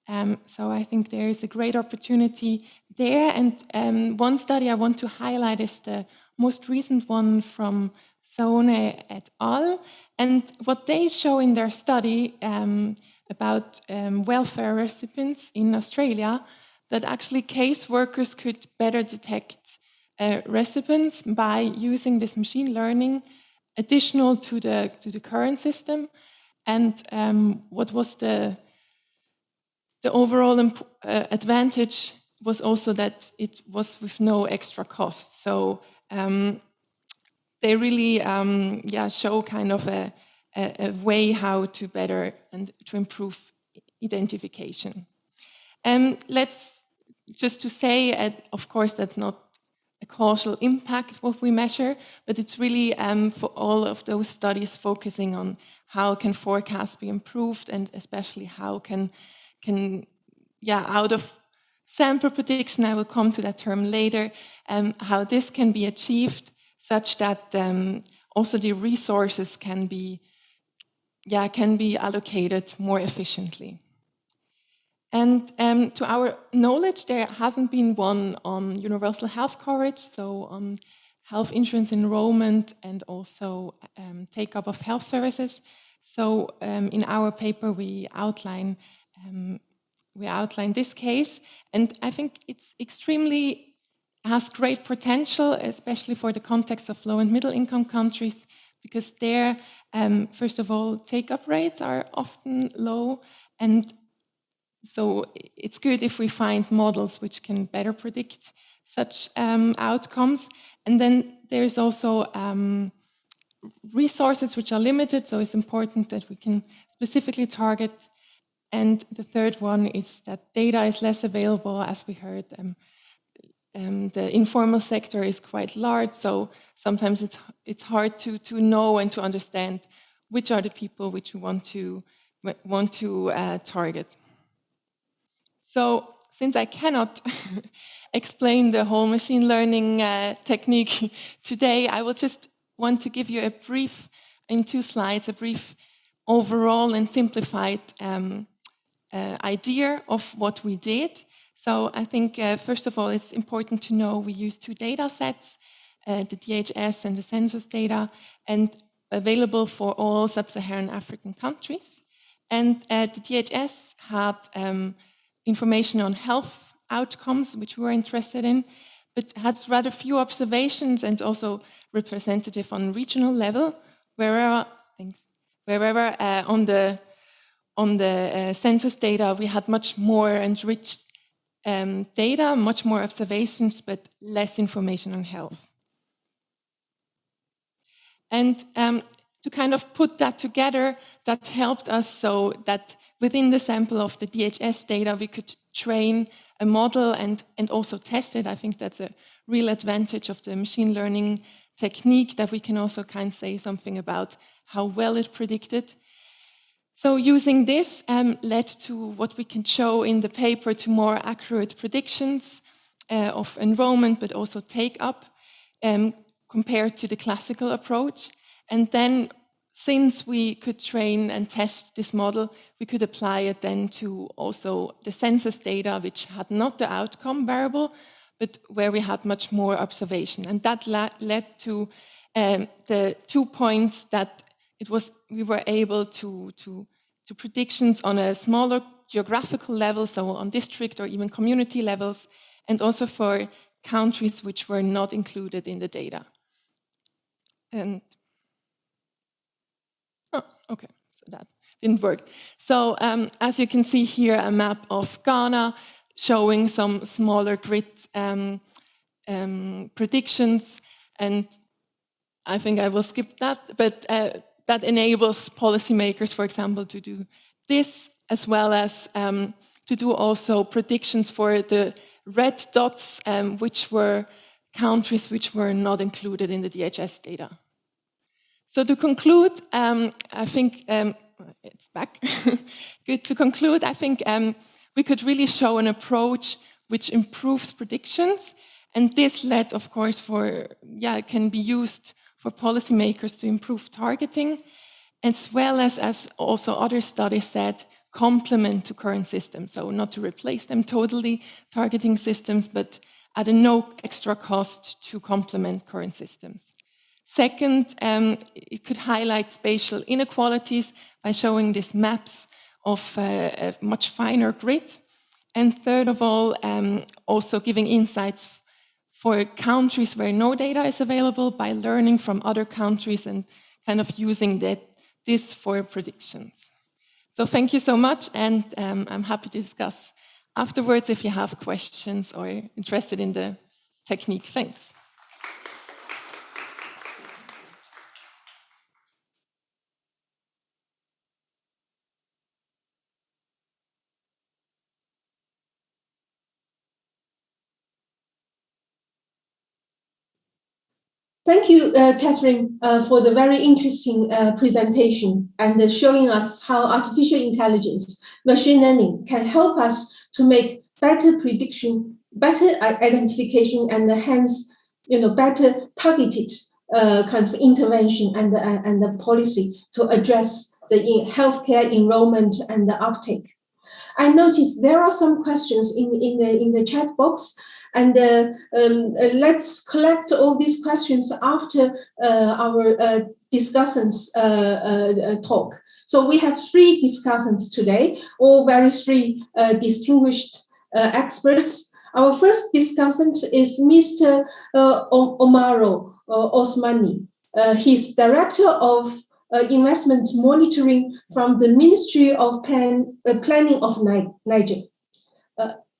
So I think there is a great opportunity there. And one study I want to highlight is the most recent one from Sone et al. And what they show in their study about welfare recipients in Australia, that actually case workers could better detect recipients by using this machine learning additional to the current system. And what was the overall advantage was also that it was with no extra cost. So they really show kind of a way how to better and to improve identification. Let's just to say, of course, that's not a causal impact what we measure, but it's really for all of those studies focusing on how can forecasts be improved, and especially how can out of sample prediction, I will come to that term later, how this can be achieved such that also the resources can be allocated more efficiently. And to our knowledge, there hasn't been one on universal health coverage, so on health insurance enrollment and also take-up of health services. So in our paper, we outline this case, and I think it's has great potential, especially for the context of low and middle income countries, because there, first of all, take-up rates are often low, and so it's good if we find models which can better predict such outcomes. And then there's also resources which are limited, so it's important that we can specifically target. And the third one is that data is less available, as we heard. The informal sector is quite large, so sometimes it's hard to know and to understand which are the people which we want to target. So since I cannot explain the whole machine learning technique today, I will just want to give you a brief, in 2 slides, a brief overall and simplified idea of what we did. So I think, first of all, it's important to know we use 2 data sets, the DHS and the census data, and available for all sub-Saharan African countries. And the DHS had information on health outcomes, which we were interested in, but has rather few observations and also representative on regional level, wherever on the census data we had much more enriched data, much more observations, but less information on health. And to kind of put that together, that helped us so that within the sample of the DHS data, we could train a model and also test it. I think that's a real advantage of the machine learning technique, that we can also kind of say something about how well it predicted. So using this led to what we can show in the paper, to more accurate predictions of enrollment, but also take-up compared to the classical approach. And then, since we could train and test this model, we could apply it then to also the census data, which had not the outcome variable, but where we had much more observation. And that led to the 2 points that we were able to predictions on a smaller geographical level, so on district or even community levels, and also for countries which were not included in the data. And okay, so that didn't work. So as you can see here, a map of Ghana showing some smaller grid predictions, and I think I will skip that, but that enables policymakers, for example, to do this, as well as to do also predictions for the red dots, which were countries which were not included in the DHS data. So to conclude, I think, it's back. Good to conclude, I think we could really show an approach which improves predictions, and this led, of course, can be used for policymakers to improve targeting, as well as also other studies said, complement to current systems. So not to replace them totally, targeting systems, but at no extra cost to complement current systems. Second, it could highlight spatial inequalities by showing these maps of a much finer grid. And third of all, also giving insights for countries where no data is available by learning from other countries and kind of using this for predictions. So thank you so much, and I'm happy to discuss afterwards if you have questions or interested in the technique. Thanks. Thank you, Catherine, for the very interesting presentation and showing us how artificial intelligence, machine learning can help us to make better prediction, better identification, and hence, better targeted kind of intervention and the policy to address the healthcare enrollment and the uptake. I noticed there are some questions in the chat box, and let's collect all these questions after our discussants talk. So we have 3 discussants today, all very 3 distinguished experts. Our first discussant is Mr. Omaro Osmani. He's director of investment monitoring from the Ministry of Planning of Niger.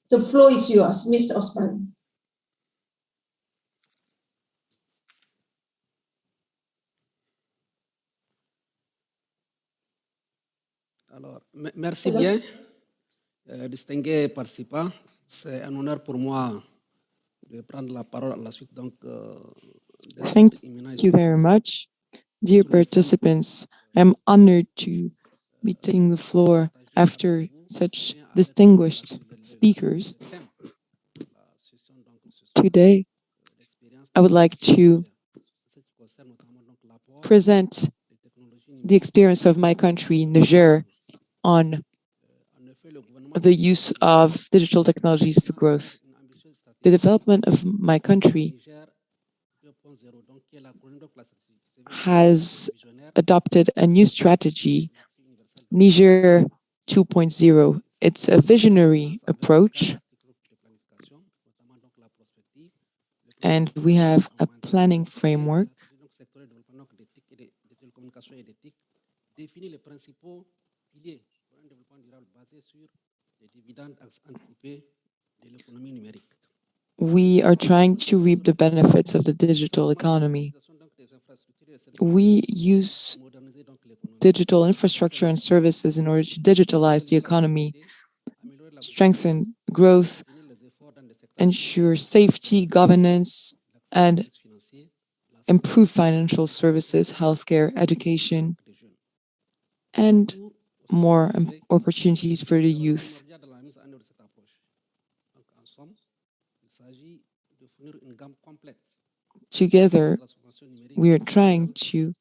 The floor is yours, Mr. Osman. Alors, merci bien, distingués participants. C'est un honneur pour moi de prendre la parole à la suite donc. Thank you very much. Dear participants, I'm honored to be taking the floor after such distinguished speakers. Today, I would like to present the experience of my country, Niger, on the use of digital technologies for growth. The development of my country has adopted a new strategy, Niger 2.0. It's a visionary approach, and we have a planning framework we are trying to reap the benefits of the digital economy. We use digital infrastructure and services in order to digitalize the economy, strengthen growth, ensure safety, governance, and improve financial services, healthcare, education, and more opportunities for the youth. Together, we are trying to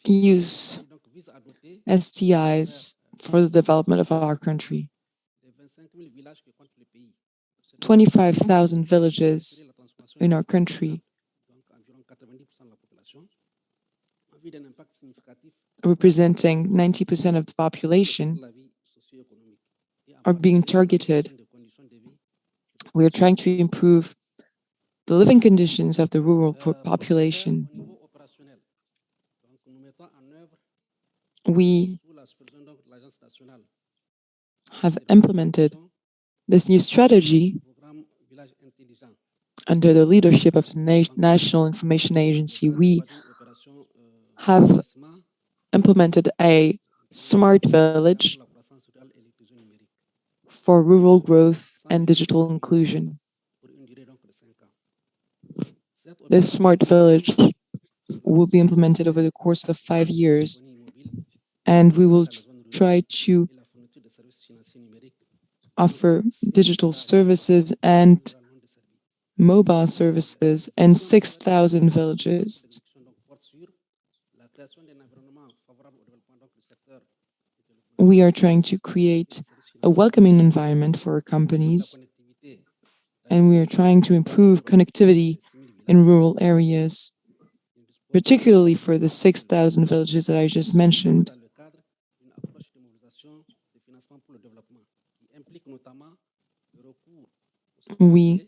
use STIs for the development of our country. 25,000 villages in our country, representing 90% of the population, are being targeted. We are trying to improve the living conditions of the rural population. We have implemented this new strategy under the leadership of the National Information Agency. We have implemented a smart village for rural growth and digital inclusion. This smart village will be implemented over the course of 5 years, and we will try to offer digital services and mobile services in 6,000 villages. We are trying to create a welcoming environment for companies, and we are trying to improve connectivity in rural areas, particularly for the 6,000 villages that I just mentioned. We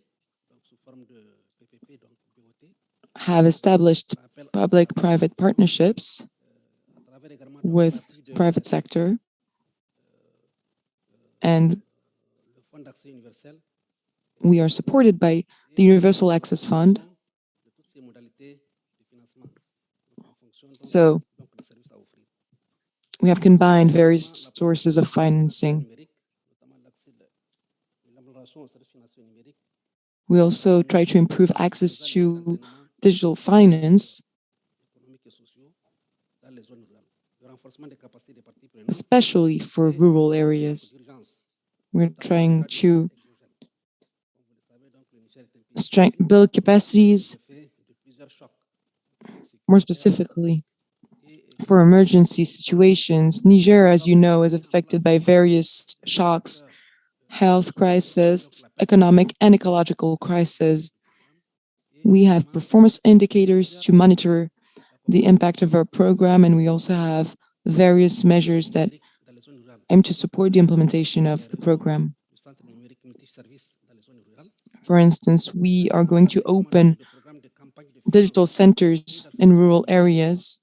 have established public-private partnerships with private sector, and we are supported by the Universal Access Fund. So we have combined various sources of financing. We also try to improve access to digital finance, especially for rural areas. We're trying to build capacities, more specifically for emergency situations. Niger, as you know, is affected by various shocks, health crisis, economic and ecological crisis. We have performance indicators to monitor the impact of our program, and we also have various measures that aim to support the implementation of the program. For instance, we are going to open digital centers in rural areas,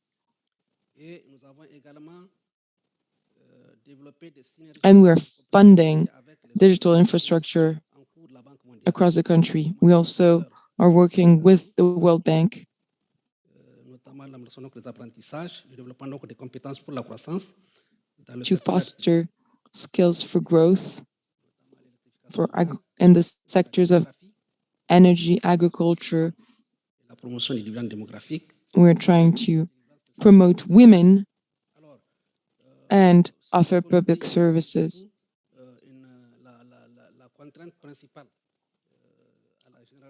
and we're funding digital infrastructure across the country. We also are working with the World Bank to foster skills for growth in the sectors of energy, agriculture. We're trying to promote women and offer public services.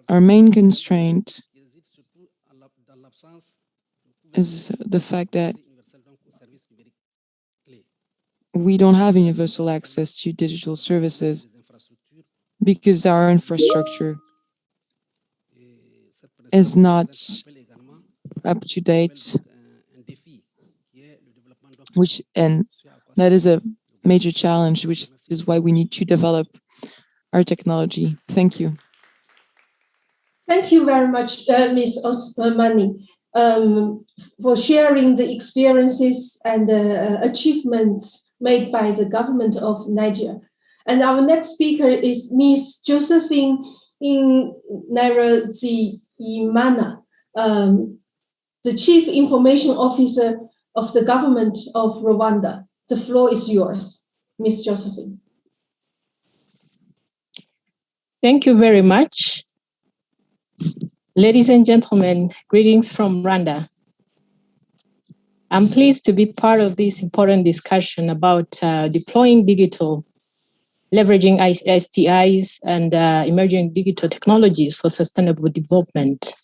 Our main constraint is the fact that we don't have universal access to digital services because our infrastructure is not up to date, and that is a major challenge, which is why we need to develop our technology. Thank you. Thank you very much, Ms. Osmani, for sharing the experiences and the achievements made by the government of Niger. And our next speaker is Ms. Josephine Nairazimana, the Chief Information Officer of the government of Rwanda. The floor is yours, Ms. Josephine. Thank you very much. Ladies and gentlemen, greetings from Rwanda. I'm pleased to be part of this important discussion about deploying digital, leveraging STIs and emerging digital technologies for sustainable development.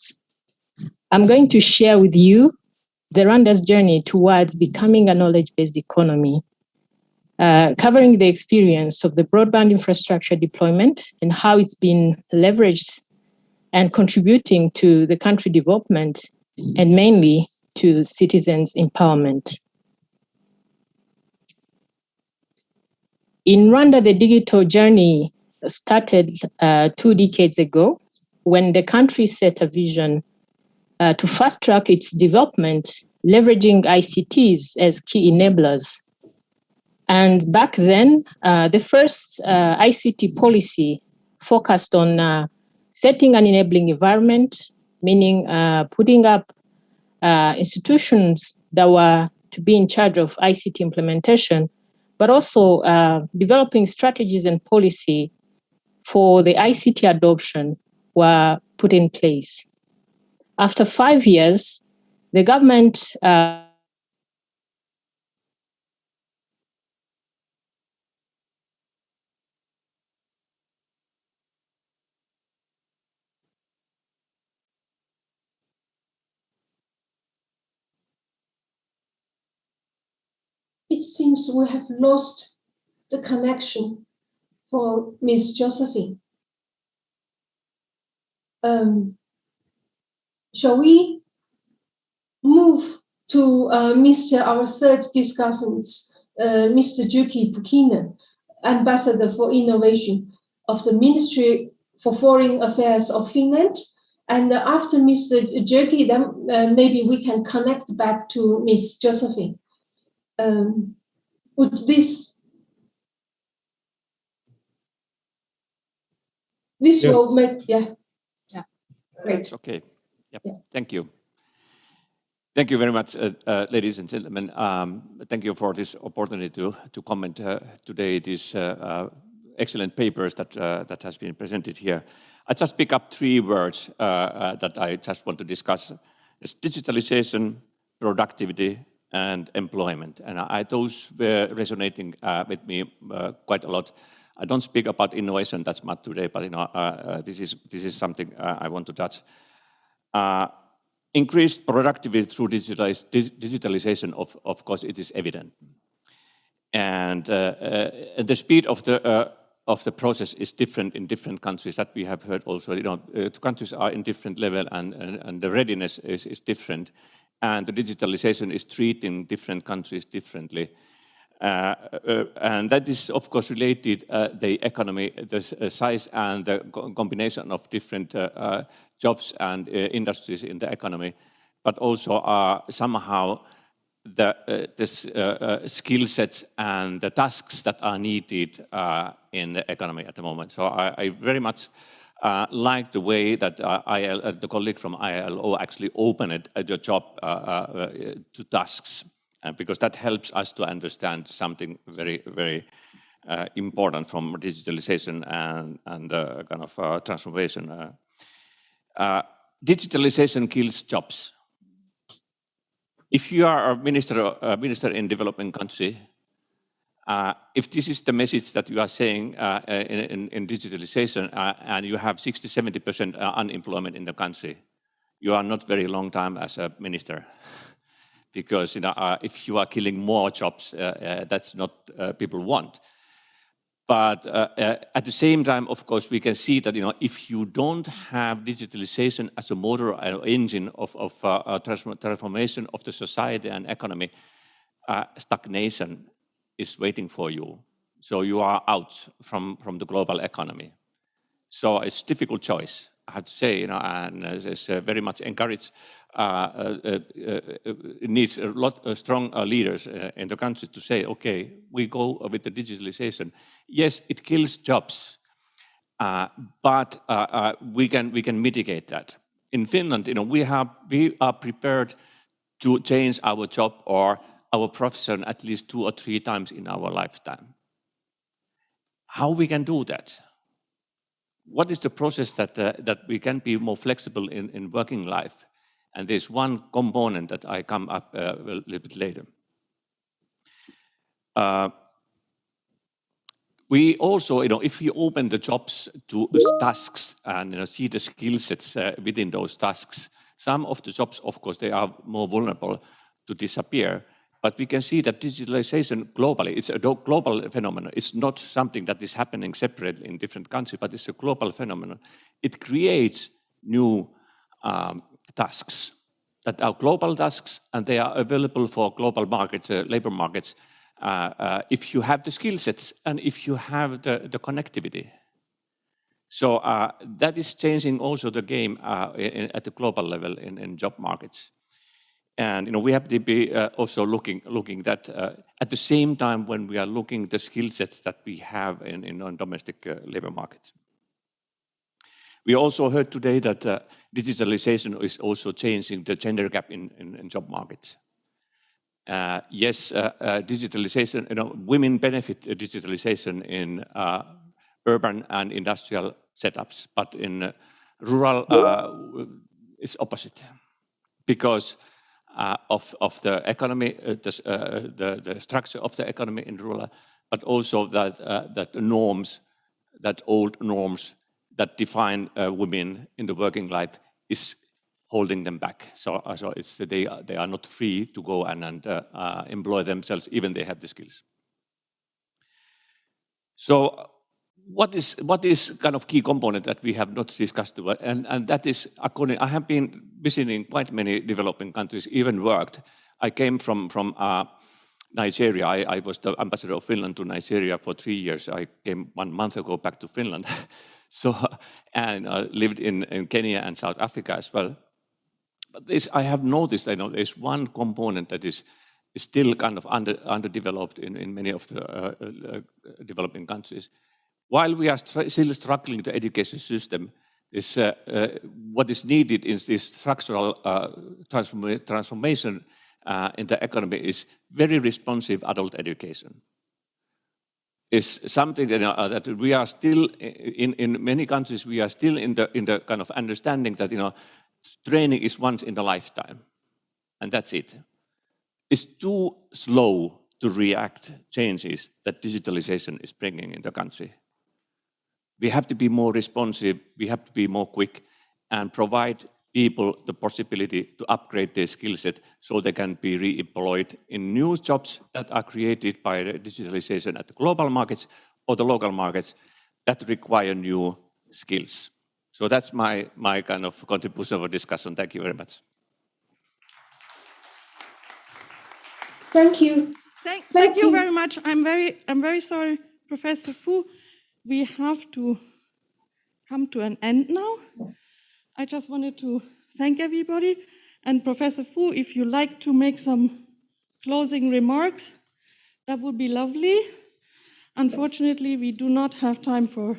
I'm going to share with you the Rwanda's journey towards becoming a knowledge-based economy, covering the experience of the broadband infrastructure deployment and how it's been leveraged and contributing to the country development and mainly to citizens' empowerment. In Rwanda, the digital journey started 2 decades ago when the country set a vision to fast-track its development, leveraging ICTs as key enablers. And back then, the first ICT policy focused on setting an enabling environment, meaning putting up institutions that were to be in charge of ICT implementation, but also developing strategies and policy for the ICT adoption were put in place. After 5 years, the government It seems we have lost the connection for Ms. Josephine. Shall we move to our third discussant, Mr. Juki Pukinen, Ambassador for Innovation of the Ministry for Foreign Affairs of Finland. And after Mr. Juki, then maybe we can connect back to Ms. Josephine. Would this yes. will make, yeah. Great. Okay. Yep. Yeah. Thank you. Thank you very much, ladies and gentlemen. Thank you for this opportunity to comment today these excellent papers that has been presented here. I just pick up 3 words that I just want to discuss. It's digitalization, productivity, and employment. And those were resonating with me quite a lot. I don't speak about innovation that much today, but this is something I want to touch. Increased productivity through digitalization, of course, it is evident. And the speed of the process is different in different countries, that we have heard also. The countries are in different level, and the readiness is different. And the digitalization is treating different countries differently. And that is, of course, related the economy, the size and the combination of different jobs and industries in the economy, but also somehow the skill sets and the tasks that are needed in the economy at the moment. So I very much like the way that the colleague from ILO actually opened the job to tasks, because that helps us to understand something very, very important from digitalization and kind of transformation. Digitalization kills jobs. If you are a minister in developing country, if this is the message that you are saying in digitalization, and you have 60–70% unemployment in the country, you are not very long time as a minister. Because if you are killing more jobs, that's not people want. But at the same time, of course, we can see that if you don't have digitalization as a motor or engine of transformation of the society and economy, stagnation is waiting for you. So you are out from the global economy. So it's a difficult choice, I have to say, and it's very much encouraged. It needs a lot of strong leaders in the country to say, okay, we go with the digitalization. Yes, it kills jobs, but we can mitigate that. In Finland, we are prepared to change our job or our profession at least 2 or 3 times in our lifetime. How we can do that? What is the process that we can be more flexible in working life? And there's one component that I come up a little bit later. We also, if we open the jobs to tasks and see the skill sets within those tasks, some of the jobs, of course, they are more vulnerable to disappear. But we can see that digitalization globally, it's a global phenomenon. It's not something that is happening separately in different countries, but it's a global phenomenon. It creates new tasks that are global tasks, and they are available for global markets, labor markets, if you have the skill sets and if you have the connectivity. So that is changing also the game at the global level in job markets. And we have to be also looking that at the same time when we are looking the skill sets that we have in non-domestic labor markets. We also heard today that digitalization is also changing the gender gap in job markets. Yes, digitalization, women benefit digitalization in urban and industrial setups, but in rural, it's opposite. Because of the economy, the structure of the economy in rural, but also that norms, that old norms that define women in the working life is holding them back. So they are not free to go and employ themselves, even they have the skills. So what is kind of key component that we have not discussed, and that is according. I have been visiting quite many developing countries, even worked. I came from Nigeria. I was the ambassador of Finland to Nigeria for 3 years. I came 1 month ago back to Finland. And lived in Kenya and South Africa as well. But I have noticed, there's one component that is still kind of underdeveloped in many of the developing countries. While we are still struggling the education system, what is needed is this structural transformation in the economy is very responsive adult education. is something that we are still in many countries. We are still in the kind of understanding that training is once in a lifetime, and that's it. It's too slow to react changes that digitalization is bringing in the country. We have to be more responsive. We have to be more quick, and provide people the possibility to upgrade their skill set so they can be re-employed in new jobs that are created by the digitalization at the global markets or the local markets that require new skills. So that's my kind of contribution for discussion. Thank you very much. Thank you. Thank you very much. I'm very sorry, Professor Fu. We have to come to an end now. I just wanted to thank everybody. And Professor Fu, if you like to make some closing remarks, that would be lovely. Unfortunately, we do not have time for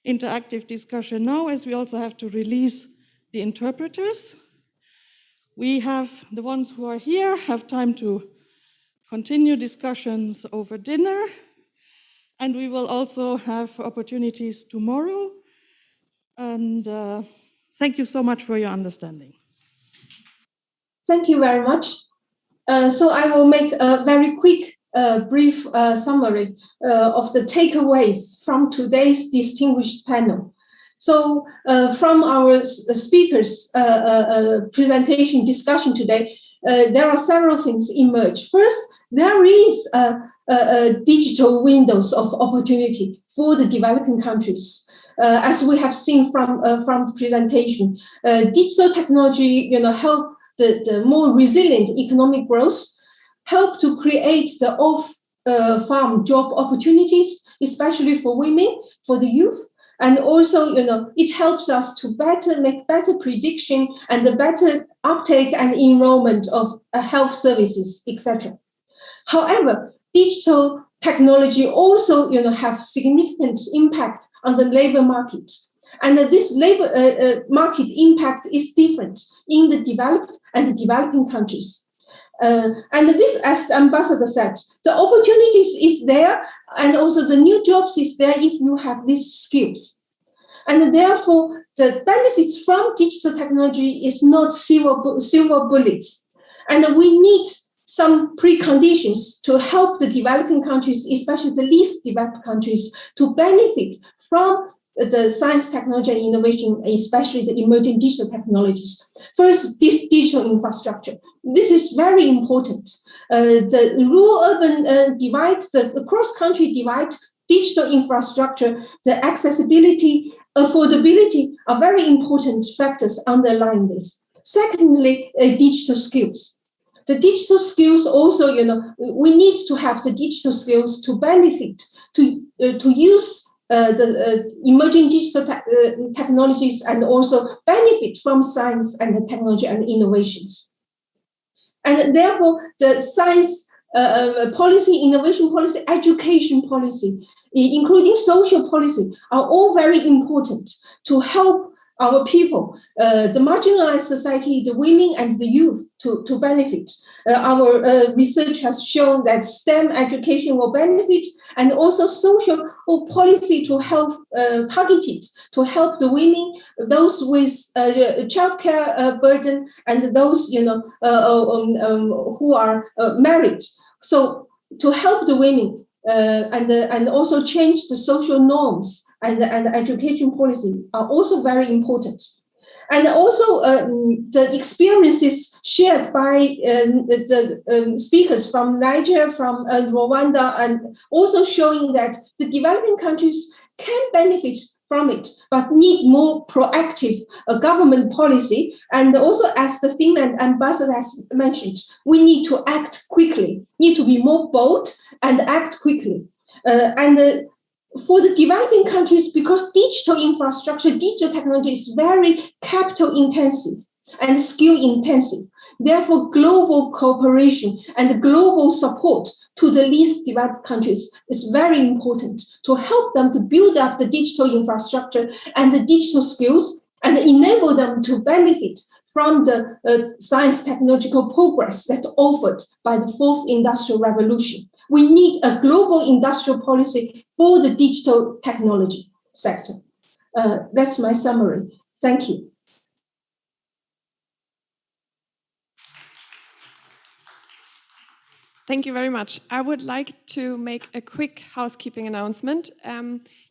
interactive discussion now, as we also have to release the interpreters. We have, the ones who are here, have time to continue discussions over dinner. And we will also have opportunities tomorrow. And thank you so much for your understanding. Thank you very much. So I will make a very quick, brief summary of the takeaways from today's distinguished panel. So from our speakers' presentation discussion today, there are several things emerge. First, there is digital windows of opportunity for the developing countries. As we have seen from the presentation, digital technology, help the more resilient economic growth, help to create the off-farm job opportunities, especially for women, for the youth, and also, it helps us to make better prediction and the better uptake and enrollment of health services, etc. However, digital technology also, have significant impact on the labor market. And this labor market impact is different in the developed and the developing countries. And this, as the ambassador said, the opportunities is there, and also the new jobs is there if you have these skills. And therefore, the benefits from digital technology is not silver bullets. And we need some preconditions to help the developing countries, especially the least developed countries, to benefit from the science, technology, and innovation, especially the emerging digital technologies. First, digital infrastructure. This is very important. The rural-urban divide, the cross-country divide, digital infrastructure, the accessibility, affordability are very important factors underlying this. Secondly, digital skills. The digital skills also, we need to have the digital skills to benefit, to use the emerging digital technologies and also benefit from science and technology and innovations. And therefore, the science policy, innovation policy, education policy, including social policy, are all very important to help our people, the marginalized society, the women and the youth to benefit. Our research has shown that STEM education will benefit, and also social policy to help targeted to help the women, those with childcare burden, and those who are married. So to help the women and also change the social norms and the education policy are also very important. And also the experiences shared by the speakers from Niger, from Rwanda, and also showing that the developing countries can benefit from it, but need more proactive government policy. And also, as the Finland ambassador has mentioned, we need to act quickly, need to be more bold and act quickly. For the developing countries, because digital infrastructure, digital technology is very capital intensive and skill intensive. Therefore, global cooperation and global support to the least developed countries is very important to help them to build up the digital infrastructure and the digital skills and enable them to benefit from the science technological progress that's offered by the fourth industrial revolution. We need a global industrial policy for the digital technology sector. That's my summary. Thank you. Thank you very much. I would like to make a quick housekeeping announcement.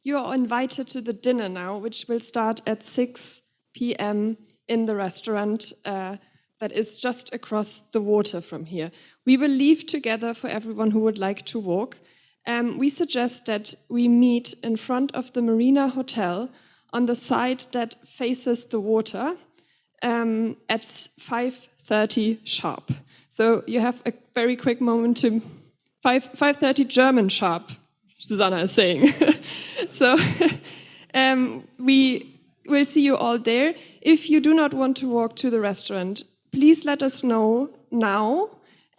You are invited to the dinner now, which will start at 6 p.m. in the restaurant that is just across the water from here. We will leave together for everyone who would like to walk. We suggest that we meet in front of the Marina Hotel on the side that faces the water at 5:30 sharp. So you have a very quick moment to 5:30 German sharp, Susanna is saying. So we will see you all there. If you do not want to walk to the restaurant, please let us know now,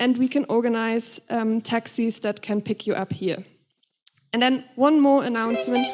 and we can organize taxis that can pick you up here. And then one more announcement.